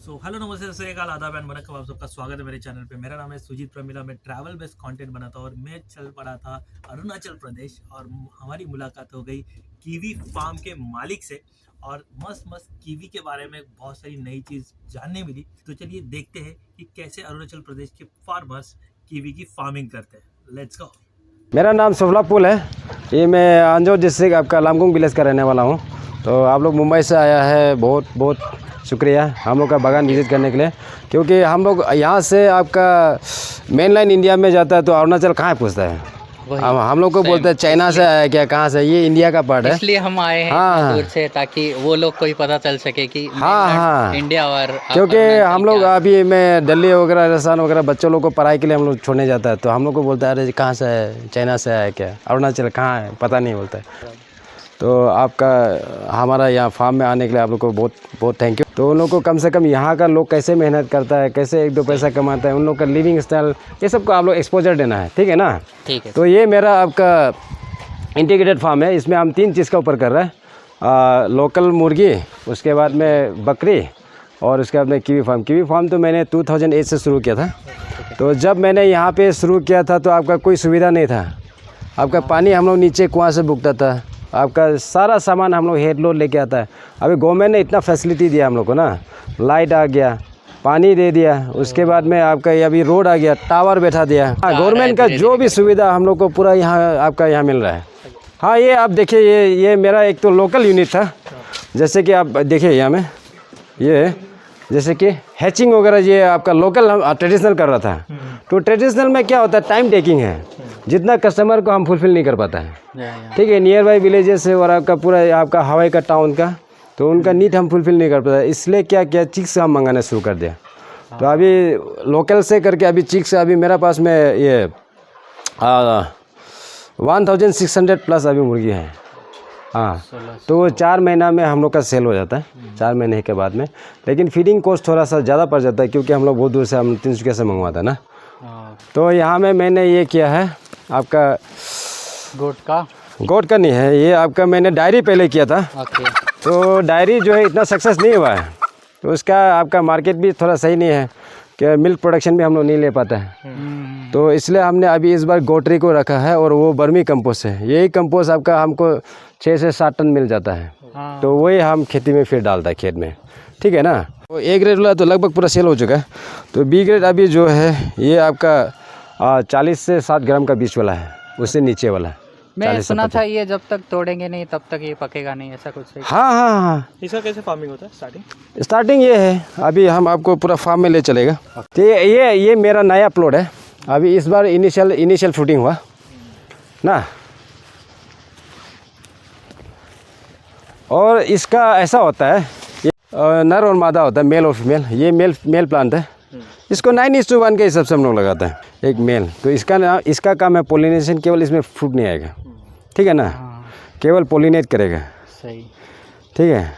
Hello नमस्ते सत श्री अकाल आदाब एंड वनक्कम। आप सबका स्वागत है मेरे चैनल पे। मेरा नाम है सुजीत प्रमिला। मैं ट्रैवल बेस्ड कंटेंट बनाता हूँ और मैं चल पड़ा था अरुणाचल प्रदेश और हमारी मुलाकात हो गई कीवी फार्म के मालिक से और मस्त मस्त कीवी के बारे में बहुत सारी नई चीज़ जानने मिली। तो चलिए देखते हैं कि कैसे अरुणाचल प्रदेश के फार्मर्स कीवी की फार्मिंग करते हैं। Let's go. मेरा नाम सोफलापुल है। ये मैं अंजो डिस्ट्रिक्ट आपका लामगुंग विलेज का रहने वाला हूँ। तो आप लोग मुंबई से आया है, बहुत बहुत शुक्रिया हम लोग का बागान विजिट करने के लिए। क्योंकि हम लोग यहाँ से आपका मेन लाइन इंडिया में जाता है तो अरुणाचल कहाँ पूछता है। हम लोग को बोलते हैं चाइना से आया क्या, कहाँ से, ये इंडिया का पार्ट है। इसलिए हम आए हैं हाँ, दूर से, ताकि वो लोग को ही पता चल सके कि हाँ इंडिया और क्योंकि हम लोग अभी मैं दिल्ली वगैरह राजस्थान वगैरह बच्चों लोग को पढ़ाई के लिए हम लोग छोड़ने जाता है तो हम लोग को बोलता है अरे कहाँ से है, चाइना से आया क्या, अरुणाचल कहाँ है, पता नहीं बोलता है। तो आपका हमारा यहाँ फार्म में आने के लिए आप लोग को बहुत बहुत थैंक यू। तो उन लोग को कम से कम यहाँ का लोग कैसे मेहनत करता है, कैसे एक दो पैसा कमाता है, उन लोग का लिविंग स्टाइल, ये सब को आप लोग एक्सपोजर देना है, ठीक है ना। ठीक है। तो ये मेरा आपका इंटीग्रेटेड फार्म है। इसमें हम 3 चीज़ का ऊपर कर रहे हैं, लोकल मुर्गी, उसके बाद में बकरी और उसके बाद में कीवी फार्म तो मैंने 2008 से शुरू किया था। तो जब मैंने यहाँ पे शुरू किया था तो आपका कोई सुविधा नहीं था। आपका पानी हम लोग नीचे कुआं से बुकता था, आपका सारा सामान हम लोग हेड लोड लेके आता है। अभी गवर्नमेंट ने इतना फैसिलिटी दिया हम लोग को ना, लाइट आ गया, पानी दे दिया, उसके बाद में आपका ये अभी रोड आ गया, टावर बैठा दिया। हाँ, गवर्नमेंट का जो भी सुविधा हम लोग को पूरा यहाँ आपका यहाँ मिल रहा है। हाँ, ये आप देखिए, ये मेरा एक तो लोकल यूनिट था। जैसे कि आप देखिए यहाँ में ये जैसे कि हैचिंग वगैरह ये आपका लोकल हम ट्रेडिशनल कर रहा था। तो ट्रेडिशनल में क्या होता है, टाइम टेकिंग है, जितना कस्टमर को हम फुलफिल नहीं कर पाता है, ठीक है। नियर बाई विलेजेस है और आपका पूरा आपका हवाई का टाउन का, तो उनका नीड हम फुलफिल नहीं कर पाता, इसलिए क्या किया, चिक्स हम मंगाना शुरू कर दिया। तो अभी लोकल से करके अभी चिक्स अभी मेरा पास में ये 1600 प्लस अभी मुर्गी है। हाँ, तो 4 महीना में हम लोग का सेल हो जाता है, 4 महीने के बाद में। लेकिन फीडिंग कॉस्ट थोड़ा सा ज़्यादा पड़ जाता है क्योंकि हम लोग बहुत दूर से, हम 300 से मंगवाता है ना। तो यहाँ में मैंने ये किया है आपका गोट का नहीं है, ये आपका मैंने डायरी पहले किया था। तो डायरी जो है इतना सक्सेस नहीं हुआ है, तो उसका आपका मार्केट भी थोड़ा सही नहीं है कि मिल्क प्रोडक्शन भी हम लोग नहीं ले पाता है। तो इसलिए हमने अभी इस बार गोटरी को रखा है और वो बर्मी कंपोस्ट है। यही कंपोस्ट आपका हमको 6 से 7 टन मिल जाता है। तो वही हम खेती में फिर डालता है खेत में, ठीक है ना। तो A ग्रेड वाला तो लगभग पूरा सेल हो चुका है। तो B ग्रेड अभी जो है ये आपका 40 से 60 ग्राम का बीच वाला है, उससे नीचे वाला है। मैं सुना था ये जब तक तोड़ेंगे नहीं तब तक ये पकेगा नहीं, ऐसा कुछ है? हाँ। इसका कैसे फार्मिंग होता है? स्टार्टिंग ये है, अभी हम आपको पूरा फार्म में ले चलेगा। तो ये मेरा नया प्लॉट है। अभी इस बार इनिशियल फ्रूटिंग हुआ ना। और इसका ऐसा होता है, ये नर और मादा होता है, मेल और फीमेल। ये मेल प्लांट है। इसको 9:1 के हिसाब से हम लोग लगाते हैं, एक मेल। तो इसका काम है पोलिनेशन, केवल इसमें फ्रूट नहीं आएगा, ठीक है ना, केवल पोलिनेट करेगा। सही, ठीक है।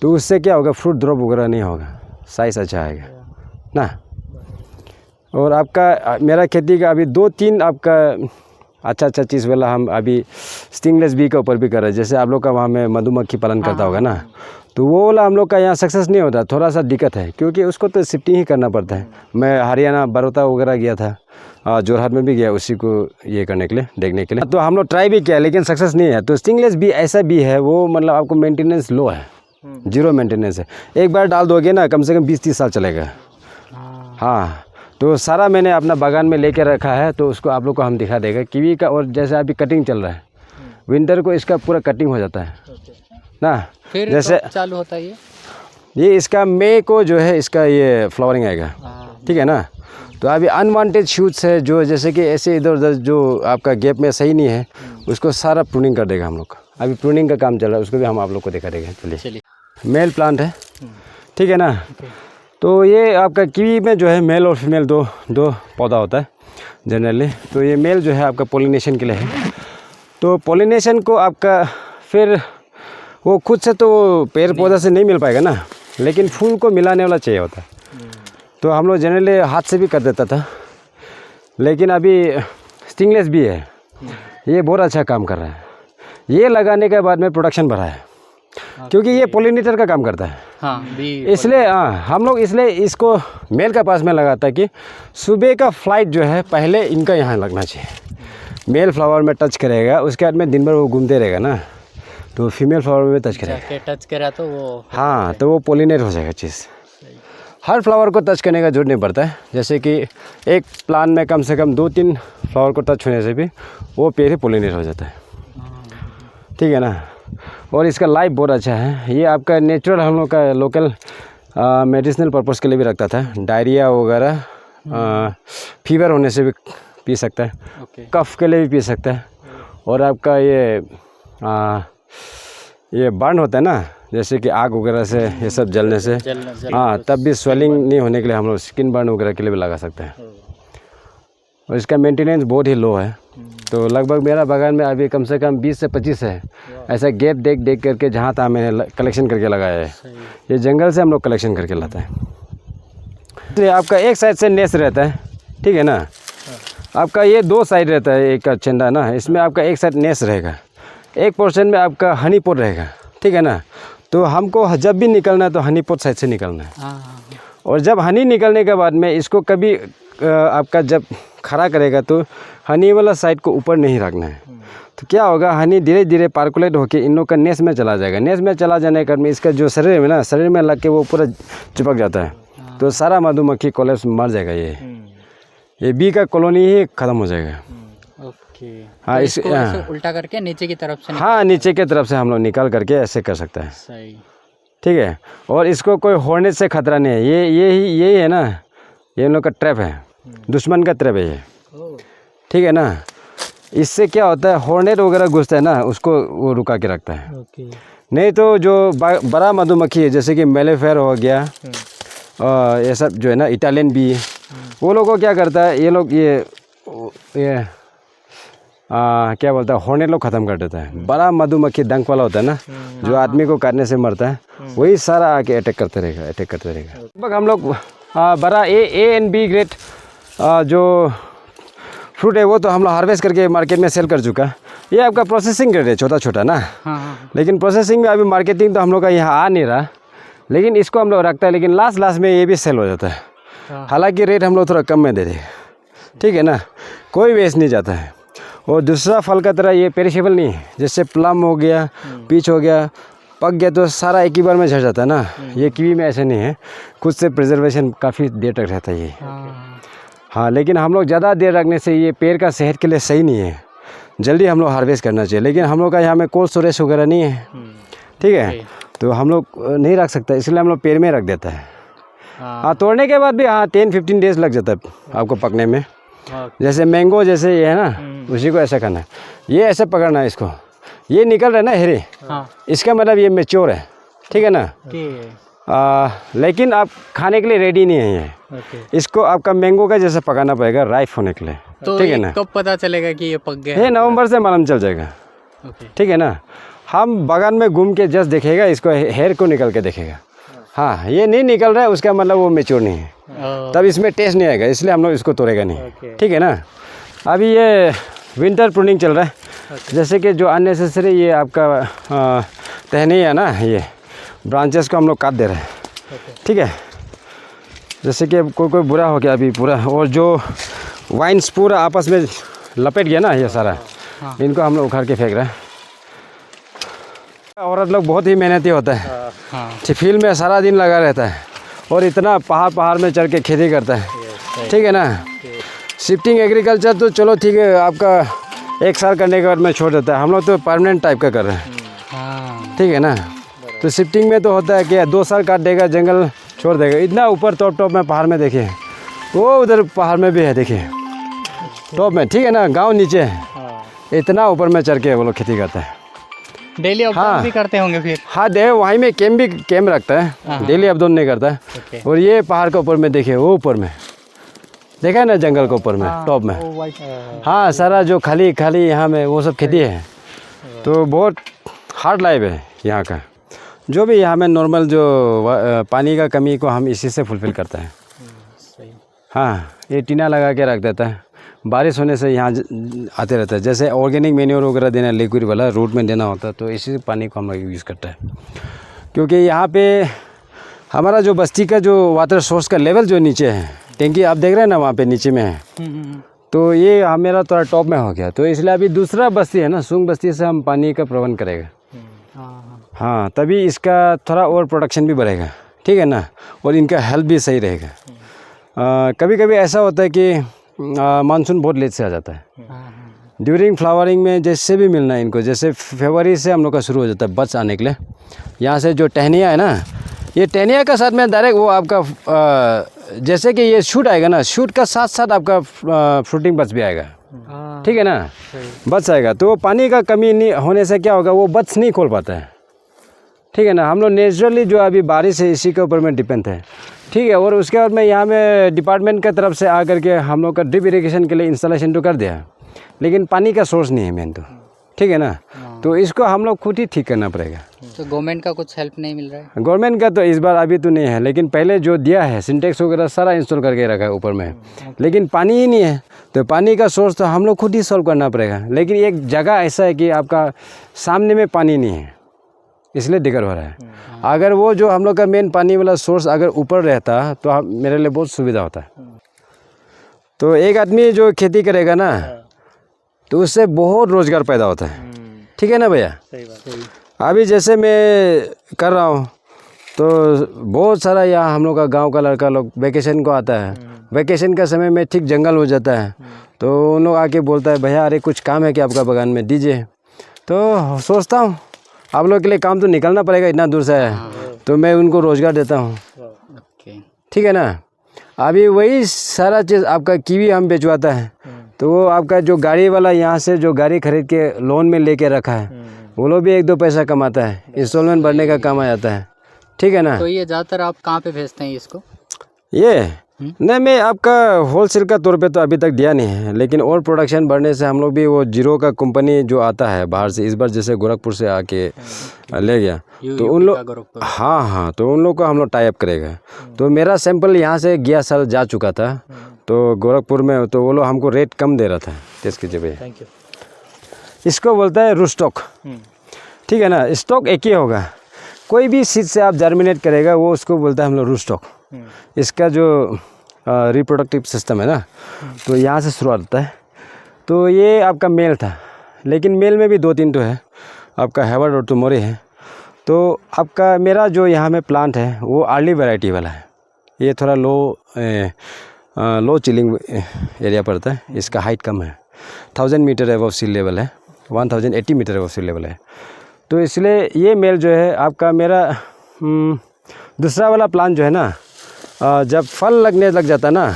तो उससे क्या होगा, फ्रूट ड्रॉप वगैरह नहीं होगा, साइज अच्छा आएगा ना। और आपका मेरा खेती का अभी 2-3 आपका अच्छा चीज़ वाला हम अभी स्टिंगलेस बी के ऊपर भी कर रहे हैं। जैसे आप लोग का वहाँ में मधुमक्खी पालन करता होगा ना, तो वो वाला हम लोग का यहाँ सक्सेस नहीं होता, थोड़ा सा दिक्कत है क्योंकि उसको तो शिफ्टिंग ही करना पड़ता है। मैं हरियाणा बड़ौदा वगैरह गया था, जोरहाट में भी गया उसी को ये करने के लिए, देखने के लिए। तो हम लोग ट्राई भी किया लेकिन सक्सेस नहीं है। तो स्टिंगलेस भी ऐसा भी है, वो मतलब आपको मेंटेनेंस लो है, 0 मेंटेनेंस है। एक बार डाल दोगे ना, कम से कम 20-30 साल चलेगा। हाँ, तो सारा मैंने अपना बागान में लेके रखा है, तो उसको आप लोग को हम दिखा देगा कीवी का। और जैसे अभी कटिंग चल रहा है, विंटर को इसका पूरा कटिंग हो जाता है ना। फिर जैसे चालू होता है ये इसका मई को जो है इसका ये फ्लावरिंग आएगा, ठीक है ना। तो अभी अनवांटेड शूट्स है जो जैसे कि ऐसे इधर उधर जो आपका गैप में सही नहीं है, उसको सारा प्रूनिंग कर देगा हम लोग। अभी प्रूनिंग का काम चल रहा है, उसको भी हम आप लोग को दिखा देंगे। चलिए, मेल प्लांट है, ठीक है ना। तो ये आपका कीवी में जो है मेल और फीमेल दो पौधा होता है जनरली। तो ये मेल जो है आपका पोलिनेशन के लिए है। तो पोलिनेशन को आपका फिर वो खुद से तो पेड़ पौधा से नहीं मिल पाएगा ना, लेकिन फूल को मिलाने वाला चाहिए होता है। तो हम लोग जनरली हाथ से भी कर देता था, लेकिन अभी स्टिंगलेस भी है, ये बहुत अच्छा काम कर रहा है। ये लगाने के बाद में प्रोडक्शन बढ़ा है। क्योंकि ये पोलिनेटर का काम करता है। हाँ बी इसलिए हम लोग इसलिए इसको मेल का पास में लगाता है कि सुबह का फ्लाइट जो है पहले इनका यहाँ लगना चाहिए। मेल फ्लावर में टच करेगा, उसके बाद में दिन भर वो घूमते रहेगा ना, तो फीमेल फ्लावर में टच करेगा। जाके टच करा तो वो हाँ, तो वो पोलिनेट हो जाएगा चीज़। हर फ्लावर को टच करने का जरूरत नहीं पड़ता है। जैसे कि एक प्लांट में कम से कम 2-3 फ्लावर को टच होने से भी वो पेड़ ही पोलिनेट हो जाता है। ठीक है ना। और इसका लाइफ बहुत अच्छा है। ये आपका नेचुरल हम लोग का लोकल मेडिसिनल पर्पस के लिए भी रखता था। डायरिया वगैरह फीवर होने से भी पी सकता है, कफ के लिए भी पी सकता है। और आपका ये बर्न होता है ना, जैसे कि आग वगैरह से ये सब जलने से, हाँ, तब भी स्वेलिंग नहीं होने के लिए हम लोग स्किन बर्न वगैरह के लिए भी लगा सकते हैं। और इसका मेंटेनेंस बहुत ही लो है। तो लगभग मेरा बागान में अभी कम से कम 20 से 25 है ऐसा गैप देख करके जहाँ तहाँ मैंने कलेक्शन करके लगाया है। ये जंगल से हम लोग कलेक्शन करके लाते हैं। इसलिए आपका एक साइड से नेस्ट रहता है, ठीक है ना। आपका ये 2 साइड रहता है, एक चंदा ना, इसमें आपका एक साइड नेस्ट रहेगा, एक पोर्शन में आपका हनी पॉट रहेगा, ठीक है ना। तो हमको जब भी निकलना है तो हनी पॉट साइड से निकलना है। और जब हनी निकलने के बाद में इसको कभी आपका जब खड़ा करेगा तो हनी वाला साइड को ऊपर नहीं रखना है। तो क्या होगा, हनी धीरे धीरे पार्कुलेट होकर इन लोग का नेस्ट में चला जाएगा। नेस्ट में चला जाने के बाद में इसका जो शरीर में ना, शरीर में लग के वो पूरा चिपक जाता है। तो सारा मधुमक्खी कॉलेज मर जाएगा। ये बी का कॉलोनी ही ख़त्म हो जाएगा। हाँ, तो इस उल्टा करके नीचे की तरफ से हाँ, नीचे की तरफ से हम लोग निकाल करके ऐसे कर सकते हैं। सही, ठीक है। और इसको कोई हॉर्नेट से खतरा नहीं है। यही है ना, ये इन लोग का ट्रैप है, दुश्मन का ट्रैप है ये, ठीक है ना। इससे क्या होता है, हॉर्नेट वगैरह घुसता है ना, उसको वो रुका के रखता है। नहीं तो जो बड़ा मधुमक्खी है जैसे कि मेलेफेयर हो गया और ये सब जो है ना, इटालियन बी, वो लोगों को क्या करता है, ये लोग ये क्या बोलता है, हॉर्नेट लोग ख़त्म कर देता है। बड़ा मधुमक्खी डंक वाला होता है ना, जो आदमी को काटने से मरता है, वही सारा आके अटैक करते रहेगा। लगभग हम लोग बड़ा ए एंड बी ग्रेड जो फ्रूट है वो तो हम लोग हार्वेस्ट करके मार्केट में सेल कर चुका। ये आपका प्रोसेसिंग ग्रेड है, छोटा छोटा ना। लेकिन प्रोसेसिंग में अभी मार्केटिंग तो हम लोग का यहाँ आ नहीं रहा, लेकिन इसको हम लोग रखता है। लेकिन लास्ट में ये भी सेल हो जाता है। हालांकि रेट हम लोग थोड़ा कम में दे देंगे, ठीक है ना, कोई वेस्ट नहीं जाता है। और दूसरा फल का तरह ये पेरिशेबल नहीं है। जैसे प्लम हो गया, पीच हो गया, पक गया तो सारा एक ही बार में झड़ जाता है ना। ये कीवी में ऐसे नहीं है, खुद से प्रिजर्वेशन काफ़ी देर तक रहता है ये। हाँ, लेकिन हम लोग ज़्यादा देर रखने से ये पेड़ का सेहत के लिए सही नहीं है। जल्दी हम लोग हार्वेस्ट करना चाहिए। लेकिन हम लोग का यहाँ में कोल्ड स्टोरेज वगैरह नहीं है, ठीक है, तो हम लोग नहीं रख सकते, इसलिए हम लोग पेड़ में रख देता है। हाँ, तोड़ने के बाद भी 10-15 डेज लग जाता है आपको पकने में। जैसे मैंगो जैसे ये है ना, उसी को ऐसा करना है। ये ऐसे पकड़ना है इसको, ये निकल रहा है ना हेरे, इसका मतलब ये मैच्योर है, ठीक है ना। लेकिन आप खाने के लिए रेडी नहीं है ये। इसको आपका मैंगो का जैसे पकाना पड़ेगा राइप होने के लिए, तो ठीक है ना। कब पता चलेगा कि ये पक गया? ये नवंबर से मालूम चल जाएगा, ठीक है ना। हम बागान में घूम के जस्ट देखेगा, इसको हेयर को निकल के देखेगा। हाँ, ये नहीं निकल रहा है उसका मतलब वो मैच्योर नहीं है, तब इसमें टेस्ट नहीं आएगा, इसलिए हम लोग इसको तोड़ेगा नहीं, ठीक है ना। अभी ये विंटर प्रूनिंग चल रहा है। जैसे कि जो अननेसेसरी ये आपका टहनी है ना, ये ब्रांचेस को हम लोग काट दे रहे हैं, ठीक है। जैसे कि कोई बुरा हो गया अभी पूरा, और जो वाइन्स पूरा आपस में लपेट गया ना ये सारा, इनको हम लोग उखाड़ के फेंक रहे हैं। औरत लोग बहुत ही मेहनती होता है, फील्ड में सारा दिन लगा रहता है और इतना पहाड़ में चढ़ के खेती करता है, ठीक है ना। शिफ्टिंग एग्रीकल्चर तो चलो ठीक है, आपका 1 साल करने के बाद में छोड़ देता है। हम लोग तो परमानेंट टाइप का कर रहे हैं, ठीक है ना। तो शिफ्टिंग में तो होता है कि 2 साल काट देगा, जंगल छोड़ देगा। इतना ऊपर टॉप में पहाड़ में देखिए, वो उधर पहाड़ में भी है, देखिए टॉप में, ठीक है ना। गांव नीचे है, इतना ऊपर में चढ़ के वो लोग खेती करता है। डेली अपडाउन भी करते होंगे फिर? हाँ, वहीं में कैम्प रखता है, डेली अपडाउन नहीं करता है। और ये पहाड़ के ऊपर में देखिए, वो ऊपर में देखा है ना, जंगल के ऊपर में, टॉप में, हाँ, सारा जो खाली यहाँ में वो सब खेती है। तो बहुत हार्ड लाइफ है यहाँ का। जो भी यहाँ में नॉर्मल जो पानी का कमी को हम इसी से फुलफिल करते हैं। हाँ, ये टीना लगा के रख देता है, बारिश होने से यहाँ आते रहता है। जैसे ऑर्गेनिक मैन्योर वगैरह देना, लिक्विड वाला रूट में देना होता है, तो इसी पानी को हम लोग यूज़ करते हैं। क्योंकि यहाँ पे हमारा जो बस्ती का जो वाटर सोर्स का लेवल जो नीचे है, टैंकी आप देख रहे हैं ना वहाँ पे नीचे में है, तो ये मेरा थोड़ा टॉप में हो गया, तो इसलिए अभी दूसरा बस्ती है ना, सूंग बस्ती से हम पानी का प्रबंध करेगा। हाँ, तभी इसका थोड़ा और प्रोडक्शन भी बढ़ेगा, ठीक है ना, और इनका हेल्थ भी सही रहेगा। कभी कभी ऐसा होता है कि मानसून बहुत लेट से आ जाता है। ड्यूरिंग फ्लावरिंग में जैसे भी मिलना है इनको, जैसे फरवरी से हम लोग का शुरू हो जाता है बच आने के लिए। यहाँ से जो टहनिया है ना, ये टहनिया का साथ में डायरेक्ट वो आपका जैसे कि ये शूट आएगा ना, शूट का साथ साथ आपका फ्रूटिंग बच भी आएगा, ठीक है ना, बच आएगा। तो पानी का कमी नहीं होने से क्या होगा, वो बच नहीं खोल पाता है, ठीक है ना। हम लोग नेचुरली जो अभी बारिश है इसी के ऊपर में डिपेंड है, ठीक है। और उसके बाद में यहाँ में डिपार्टमेंट की तरफ से आकर के हम लोग का ड्रिप इरिगेशन के लिए इंस्टॉलेशन तो कर दिया, लेकिन पानी का सोर्स नहीं है मेन तो, ठीक है ना। तो इसको हम लोग खुद ही ठीक करना पड़ेगा। तो गवर्नमेंट का कुछ हेल्प नहीं मिल रहा है? गवर्नमेंट का तो इस बार अभी तो नहीं है, लेकिन पहले जो दिया है सिंटेक्स वगैरह सारा इंस्टॉल करके रखा है ऊपर में, लेकिन पानी ही नहीं है। तो पानी का सोर्स तो हम लोग खुद ही सॉल्व करना पड़ेगा। लेकिन एक जगह ऐसा है कि आपका सामने में पानी नहीं है, इसलिए दिक्कत हो रहा है। अगर वो जो हम लोग का मेन पानी वाला सोर्स अगर ऊपर रहता तो मेरे लिए बहुत सुविधा होता है। तो एक आदमी जो खेती करेगा ना, तो उससे बहुत रोज़गार पैदा होता है, ठीक है ना भैया। सही बात। अभी जैसे मैं कर रहा हूँ, तो बहुत सारा यहाँ हम लोग का गांव का लड़का लोग वैकेशन को आता है। वैकेशन का समय में ठीक जंगल हो जाता है, तो उन लोग आके बोलता है भैया अरे कुछ काम है कि आपका बगान में दीजिए। तो सोचता हूँ आप लोग के लिए काम तो निकलना पड़ेगा, इतना दूर से है, तो मैं उनको रोज़गार देता हूँ, ठीक है ना। अभी वही सारा चीज़ आपका कीवी हम बेचवाता है, तो वो आपका जो गाड़ी वाला यहाँ से जो गाड़ी खरीद के लोन में लेके रखा है, वो लोग भी 1-2 पैसा कमाता है, इंस्टॉलमेंट भरने का काम आ जाता है, ठीक है ना। तो ये ज़्यादातर आप कहाँ पे भेजते हैं इसको? ये नहीं, मैं आपका होलसेल का तौर पे तो अभी तक दिया नहीं है, लेकिन और प्रोडक्शन बढ़ने से हम लोग भी वो जीरो का कंपनी जो आता है बाहर से, इस बार जैसे गोरखपुर से आके ले गया, तो उन लोग हाँ, तो उन लोग को हम लोग टाई अप करेगा। तो मेरा सैंपल यहाँ से गया साल जा चुका था, तो गोरखपुर में, तो वो लोग हमको रेट कम दे रहा था। टेस्ट कीजिए भैया, थैंक यू। इसको बोलता है रूस्टॉक, ठीक है ना। स्टॉक एक ही होगा, कोई भी सीड से आप जर्मिनेट करेगा वो उसको बोलता है हम लोग रूस्टॉक। इसका जो रिप्रोडक्टिव सिस्टम है ना, तो यहाँ से शुरुआत होता है। तो ये आपका मेल था, लेकिन मेल में भी 2-3 तो है, आपका हैवर्ड और टुमोरी है। तो आपका मेरा जो यहाँ में प्लांट है वो अर्ली वैरायटी वाला है। ये थोड़ा लो चिलिंग एरिया पड़ता है, इसका हाइट कम है, 1000 मीटर एबव सी लेवल है, 1080 मीटर एबव सी लेवल है। तो इसलिए ये मेल जो है आपका मेरा दूसरा वाला प्लांट जो है ना, जब फल लगने लग जाता है ना,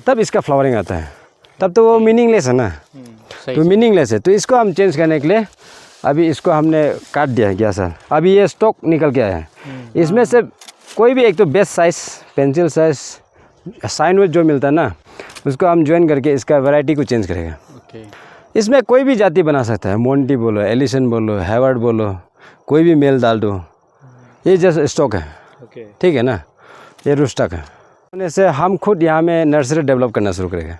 तब इसका फ्लावरिंग आता है, तब तो वो मीनिंगलेस है ना, तो मीनिंगलेस है। तो इसको हम चेंज करने के लिए अभी इसको हमने काट दिया गया सर। अभी ये स्टॉक निकल के आया है, इसमें से कोई भी एक तो बेस्ट साइज़, पेंसिल साइज़, साइनवेज जो मिलता है ना, उसको हम ज्वाइन करके इसका वैरायटी को चेंज करेगा। इसमें कोई भी जाति बना सकता है, मोंटी बोलो, एलिसन बोलो, हैवर्ड बोलो, कोई भी मेल डाल दो। ये जैसे स्टॉक है, ठीक है ना, ये रूस्टॉक है। होने से हम खुद यहाँ में नर्सरी डेवलप करना शुरू करेंगे,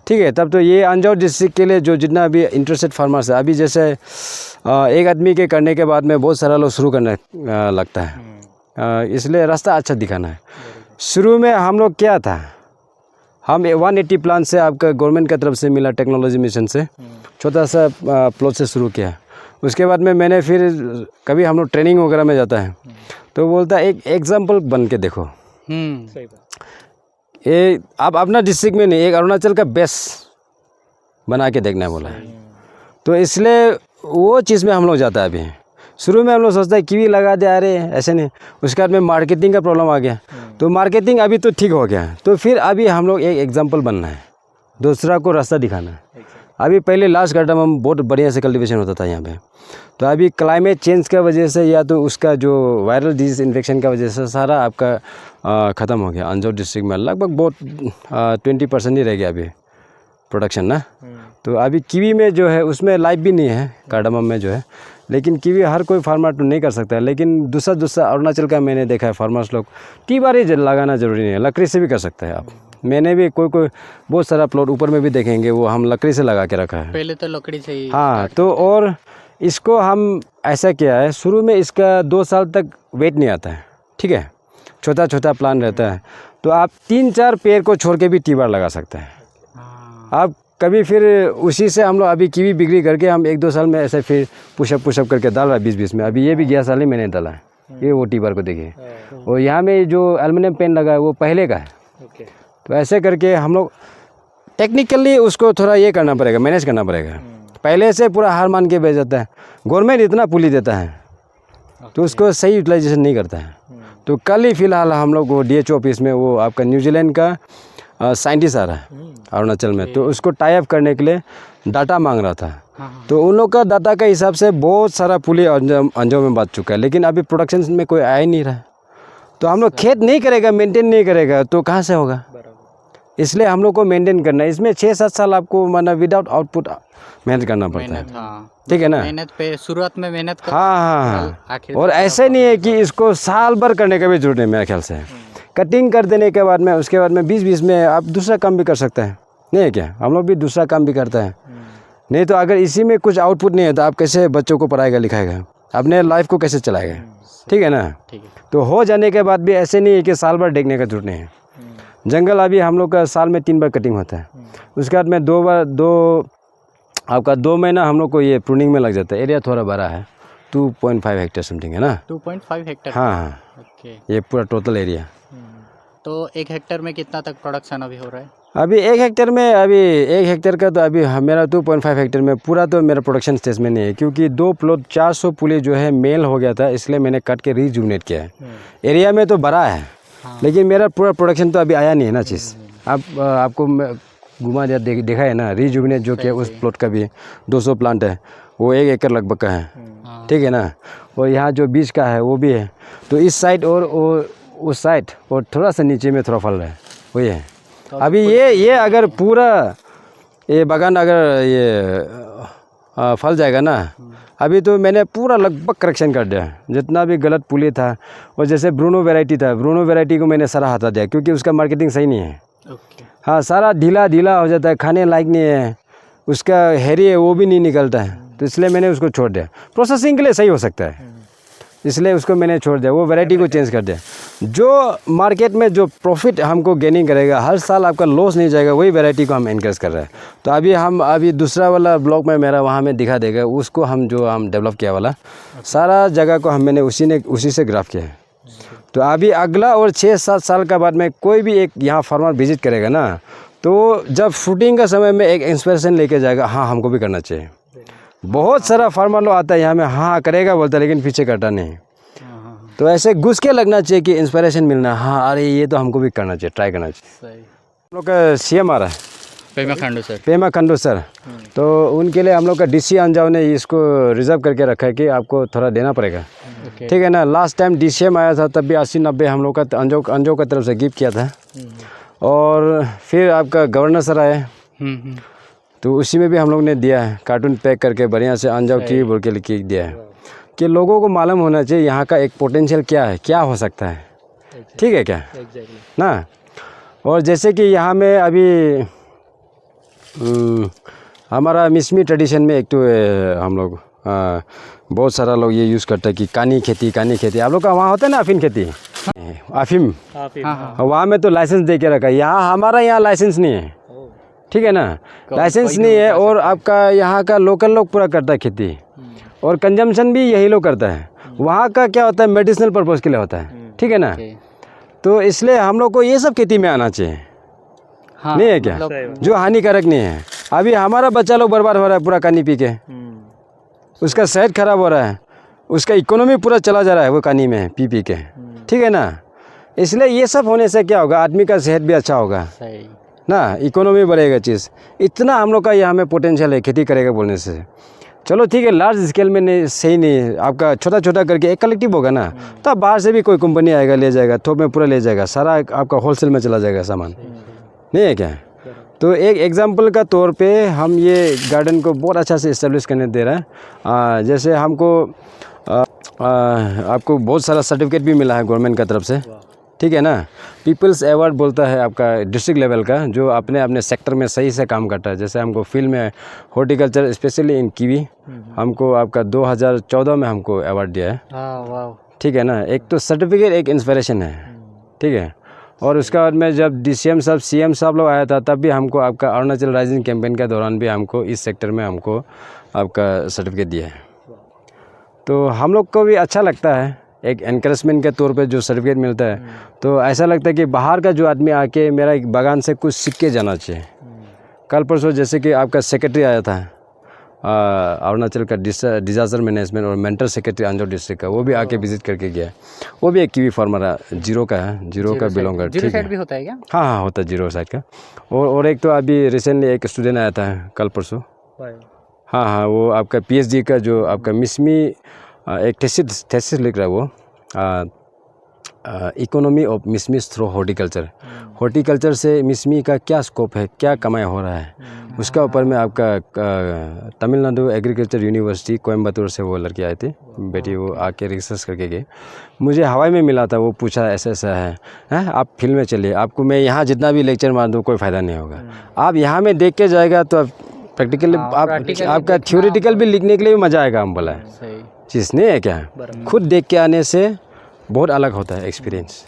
ठीक है। तब तो ये अंजौर डिस्ट्रिक्ट के लिए जो जितना भी इंटरेस्टेड फार्मर्स है, अभी जैसे एक आदमी के करने के बाद में बहुत सारा लोग शुरू करने लगता है, इसलिए रास्ता अच्छा दिखाना है। शुरू में हम लोग क्या था, हम 180 प्लांट से आपका गवर्नमेंट की तरफ से मिला टेक्नोलॉजी मिशन से, छोटा सा प्लॉट से शुरू किया। उसके बाद में मैंने फिर कभी हम लोग ट्रेनिंग वगैरह में जाता है, तो बोलता है एक एग्जाम्पल बन के देखो। सही बात। ये आप अपना डिस्ट्रिक्ट में नहीं, एक अरुणाचल का बेस्ट बना के देखना बोला है। तो इसलिए वो चीज़ में हम लोग जाता है। अभी शुरू में हम लोग सोचता है कीवी लगा दे, अरे ऐसे नहीं। उसके बाद में मार्केटिंग का प्रॉब्लम आ गया, तो मार्केटिंग अभी तो ठीक हो गया, तो फिर अभी हम लोग एक एग्जांपल बनना है, दूसरा को रास्ता दिखाना है। अभी पहले लास्ट गार्डन में बहुत बढ़िया से कल्टीवेशन होता था यहाँ पे, तो अभी क्लाइमेट चेंज की वजह से या तो उसका जो वायरल डिजीज इन्फेक्शन की वजह से सारा आपका ख़त्म हो गया। अंजौर डिस्ट्रिक्ट में लगभग बहुत 20% ही रह गया अभी प्रोडक्शन ना। तो अभी कीवी में जो है उसमें लाइफ भी नहीं है, कार्डामम में जो है, लेकिन कीवी हर कोई फार्मर तो नहीं कर सकता है। लेकिन दूसरा अरुणाचल का मैंने देखा है फार्मर्स लोग टी बार ही लगाना ज़रूरी नहीं है, लकड़ी से भी कर सकते हैं आप। मैंने भी कोई बहुत सारा प्लॉट ऊपर में भी देखेंगे वो हम लकड़ी से लगा के रखा है। पहले तो लकड़ी से ही हाँ, तो और इसको हम ऐसा किया है, शुरू में इसका 2 साल तक वेट नहीं आता है, ठीक है, छोटा छोटा प्लान रहता है, तो आप 3-4 पेड़ को छोड़ के भी टीबार लगा सकते हैं। आप कभी फिर उसी से हम लोग अभी कीवी बिक्री करके हम 1-2 साल में ऐसे फिर पुशअप करके डाल रहा है 20-20 में। अभी ये भी गया साल ही मैंने डाला है, ये वो टीबार को देखिए, और यहाँ में जो एल्युमिनियम पेन लगा है वो पहले का है। तो ऐसे करके हम लोग टेक्निकली उसको थोड़ा ये करना पड़ेगा, मैनेज करना पड़ेगा। पहले से पूरा हार मान के बेच जाता है, गवर्नमेंट इतना पुली देता है तो उसको सही यूटिलाइजेशन नहीं करता है। तो कल ही फ़िलहाल हम लोग वो DHO ऑफिस में वो आपका न्यूजीलैंड का साइंटिस्ट आ रहा है अरुणाचल में, तो उसको टाई अप करने के लिए डाटा मांग रहा था। तो उन लोग का डाटा के हिसाब से बहुत सारा पुली अंजो में बांध चुका है, लेकिन अभी प्रोडक्शन में कोई आ ही नहीं रहा है। तो हम लोग खेत नहीं करेगा, मेंटेन नहीं करेगा तो कहाँ से होगा। इसलिए हम लोग को मेंटेन करना है। इसमें 6-7 साल आपको मतलब विदाउट आउटपुट मेहनत करना पड़ता है, ठीक है ना। मेहनत पे शुरुआत में मेहनत कर, हाँ, और ऐसे नहीं है कि इसको साल भर करने का भी जरूरत नहीं मेरे ख्याल से। कटिंग कर देने के बाद में उसके बाद में 20-20 में आप दूसरा काम भी कर सकते हैं, नहीं है क्या। हम लोग भी दूसरा काम भी करते हैं। नहीं तो अगर इसी में कुछ आउटपुट नहीं है तो आप कैसे बच्चों को पढ़ाएगा लिखाएगा, अपने लाइफ को कैसे चलाएगा, ठीक है ना। तो हो जाने के बाद भी ऐसे नहीं है कि साल भर देखने का जरूरत नहीं है। जंगल अभी हम लोग का साल में 3 बार कटिंग होता है, उसके बाद में 2 महीना हम लोग को ये प्रूनिंग में लग जाता है। एरिया थोड़ा बड़ा है, 2.5 हेक्टेयर समथिंग है ना। 2.5 हेक्टेयर। हाँ, ओके। ये पूरा टोटल एरिया। तो 1 हेक्टेयर में कितना तक प्रोडक्शन अभी हो रहा है? अभी 1 हेक्टेयर में, अभी 1 हेक्टेयर का तो अभी मेरा 2.5 हेक्टेयर में पूरा तो मेरा प्रोडक्शन स्टेज में नहीं है, क्योंकि 2 प्लॉट 400 पुली जो है मेल हो गया था, इसलिए मैंने काट के रीजुनेट किया है। एरिया में तो बड़ा है, लेकिन मेरा पूरा प्रोडक्शन तो अभी आया नहीं है ना चीज़। आपको घुमा दिया देखा है ना, रीजुनेट जो किया उस प्लॉट का भी 200 प्लांट है, वो 1 एकड़ लगभग का है, ठीक है ना। और यहाँ जो बीच का है वो भी है। तो इस साइड और उस साइड और थोड़ा सा नीचे में थोड़ा फल रहा है, वही है। अभी ये अगर पूरा ये बागान अगर ये फल जाएगा ना, अभी तो मैंने पूरा लगभग करेक्शन कर दिया जितना भी गलत पुली था। और जैसे ब्रूनो वैरायटी था, ब्रूनो वैरायटी को मैंने सारा हटा दिया क्योंकि उसका मार्केटिंग सही नहीं है। हाँ, सारा ढीला हो जाता है, खाने लायक नहीं है, उसका हेरी है वो भी नहीं निकलता है, तो इसलिए मैंने उसको छोड़ दिया। प्रोसेसिंग के लिए सही हो सकता है, इसलिए उसको मैंने छोड़ दिया, वो वैरायटी को चेंज कर दिया। जो मार्केट में जो प्रॉफिट हमको गेनिंग करेगा, हर साल आपका लॉस नहीं जाएगा, वही वैरायटी को हम एनकरेज कर रहे हैं। तो अभी दूसरा वाला ब्लॉक में मेरा वहाँ में दिखा देगा, उसको हम डेवलप किया वाला सारा जगह को मैंने उसी से ग्राफ किया है। तो अभी अगला और 6-7 साल का बाद में कोई भी एक यहाँ फार्मर विजिट करेगा ना, तो जब फ्रूटिंग का समय में एक इंस्पिरेशन लेके जाएगा, हाँ हमको भी करना चाहिए। बहुत सारा फार्मर लोग आता है यहाँ में, हाँ करेगा बोलता है, लेकिन पीछे करता नहीं। तो ऐसे घुस के लगना चाहिए कि इंस्पिरेशन मिलना, हाँ अरे ये तो हमको भी करना चाहिए, ट्राई करना चाहिए। हम लोग का CM आ रहा है, पेमा खंडू सर। तो उनके लिए हम लोग का DC अंजाव ने इसको रिजर्व करके रखा है कि आपको थोड़ा देना पड़ेगा, ठीक है ना। लास्ट टाइम DCM आया था तब भी 80-90 हम लोग का अंजो का तरफ से गिफ्ट किया था। और फिर आपका गवर्नर सर आए, तो उसी में भी हम लोग ने दिया है, कार्टून पैक करके बढ़िया से अंजाव की बोल के लिख के दिया है कि लोगों को मालूम होना चाहिए यहाँ का एक पोटेंशियल क्या है, क्या हो सकता है, ठीक है क्या ना। और जैसे कि यहाँ में अभी हमारा मिसमी ट्रेडिशन में एक तो हम लोग बहुत सारा लोग ये यूज़ करते हैं कि कानी खेती। आप लोग का वहाँ होता है ना अफीम खेती, अफीम, वहाँ में तो लाइसेंस दे के रखा है। हमारा यहाँ लाइसेंस नहीं है, ठीक है ना, लाइसेंस नहीं है। और आपका यहाँ का लोकल लोग पूरा करता है खेती, और कंजम्पशन भी यही लोग करता है। वहाँ का क्या होता है, मेडिसिनल पर्पज़ के लिए होता है, ठीक है ना। तो इसलिए हम लोग को ये सब खेती में आना चाहिए, नहीं है क्या, जो हानिकारक नहीं है। अभी हमारा बच्चा लोग बर्बाद हो रहा है पूरा कानी पी के, उसका सेहत खराब हो रहा है, उसका इकोनॉमी पूरा चला जा रहा है वो कानी में पी के, ठीक है ना। इसलिए ये सब होने से क्या होगा, आदमी का सेहत भी अच्छा होगा ना, इकोनॉमी बढ़ेगा चीज़। इतना हम लोग का यहाँ में पोटेंशियल है खेती करेगा बोलने से। चलो ठीक है, लार्ज स्केल में नहीं, सही नहीं, आपका छोटा छोटा करके एक कलेक्टिव होगा ना, तब बाहर से भी कोई कंपनी आएगा, ले जाएगा, थोक में पूरा ले जाएगा, सारा आपका होलसेल में चला जाएगा सामान, नहीं है क्या। तो एक एग्जांपल का तौर पे हम ये गार्डन को बहुत अच्छा से इस्टेब्लिश करने दे रहा है। जैसे हमको आपको बहुत सारा सर्टिफिकेट भी मिला है गवर्नमेंट का तरफ से, ठीक है ना। पीपल्स अवार्ड बोलता है आपका डिस्ट्रिक्ट लेवल का, जो अपने अपने सेक्टर में सही से काम करता है। जैसे हमको फील्ड में हॉर्टिकल्चर स्पेशली इन कीवी हमको आपका 2014 में हमको अवार्ड दिया है। वाह, ठीक है ना। एक तो सर्टिफिकेट, एक इंस्पिरेशन है, ठीक है। और उसके बाद में जब DCM साहब CM साहब लोग आया था, तब भी हमको आपका अरुणाचल राइजिंग कैंपेन के दौरान भी हमको इस सेक्टर में हमको आपका सर्टिफिकेट दिया है। तो हम लोग को भी अच्छा लगता है, एक एनकरेजमेंट के तौर पे जो सर्टिफिकेट मिलता है, तो ऐसा लगता है कि बाहर का जो आदमी आके मेरा एक बागान से कुछ सीख के जाना चाहिए। कल परसों जैसे कि आपका सेक्रेटरी आया था अरुणाचल का डिजास्टर मैनेजमेंट और मेंटर सेक्रेटरी अंजो डिस्ट्रिक्ट का, वो भी आके विजिट करके गया। वो भी एक कीवी फार्मर है, जीरो का है, जीरो का बिलोंग करता है। जीरो साइड भी होता है क्या? हाँ, होता है जीरो साइड का। और एक तो अभी रिसेंटली एक स्टूडेंट आया था कल परसों। हाँ, वो आपका PhD का जो आपका मिसमी एक थेसिस लिख रहा है वो, economy of Mishmis through horticulture. Horticulture से मिसमी का क्या स्कोप है, क्या कमाई हो रहा है, उसका ऊपर में आपका तमिलनाडु एग्रीकल्चर यूनिवर्सिटी कोयम्बतूर से वो लड़के आए थे, बेटी, वो आके रिसर्च करके गए। मुझे हवाई में मिला था, वो पूछा ऐसा ऐसा है आप फील्ड में चलिए, आपको मैं यहाँ जितना भी लेक्चर मार दूँ कोई फ़ायदा नहीं होगा। आप यहाँ में देख के जाएगा तो प्रैक्टिकली आपका थ्योरेटिकल भी लिखने के लिए भी मज़ा आएगा। हम बोला चीज़ नहीं है क्या, खुद देख के आने से बहुत अलग होता है एक्सपीरियंस।